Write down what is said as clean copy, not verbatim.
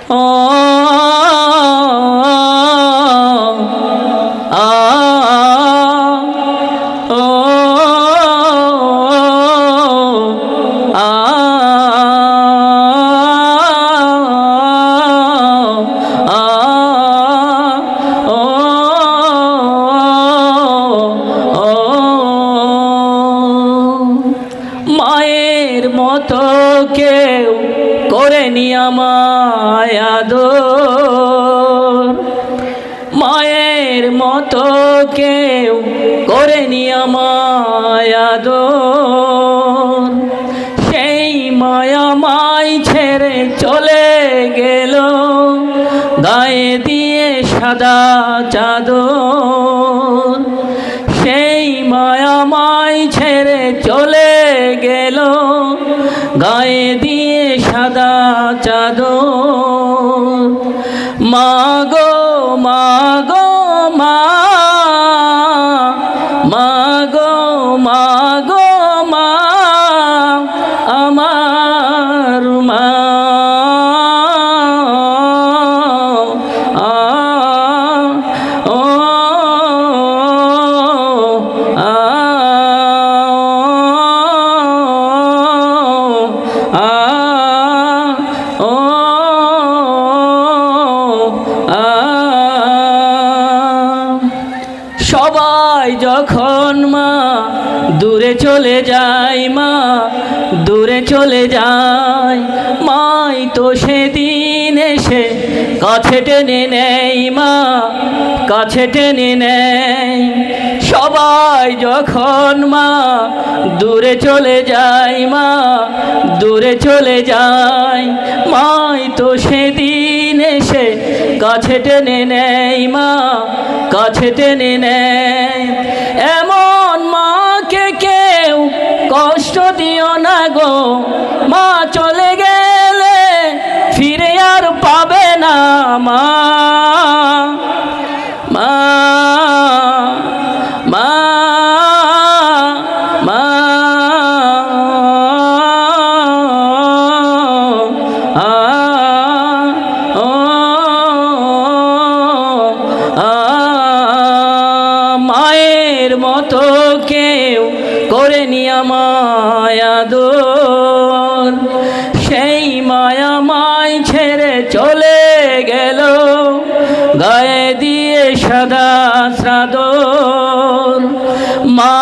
ও আ ও আ মায়ের মতো কেউ করেনি আমায় আদর, মায়ের মতো কেউ করেনি আমায় আদর। সেই মায়া মাই ছেড়ে চলে গেল, গায়ে দিয়ে সাদা চাদর। সেই মায়া মাই ছেড়ে চলে গেল, গায়ে দিয়ে সাদা চাদর। মা গো মা গো মা, মা গো মা গো মা, আমার মা। সবাই যখন মা দূরে চলে যায়, মা দূরে চলে যায়, মাই তো সেদিন এসে কাছে টেনে নেয়, মা কাছে টেনে নেয়। সবাই যখন মা দূরে চলে যায়, মা দূরে চলে যায়, মাই তো সেদিন এসে কাছে টেনে নেয়, মা কাছে টেনে নেয়। এমন মাকে কেউ কষ্ট দিও না গো, মা চলে গেলে ফিরে আর পাবে না মা। মা মা মা মায়ের মতো কেউ করেনি আমায় আদর। সেই মায়া মাই ছেড়ে চলে গেল, গায়ে দিয়ে সাদা চাদর। মা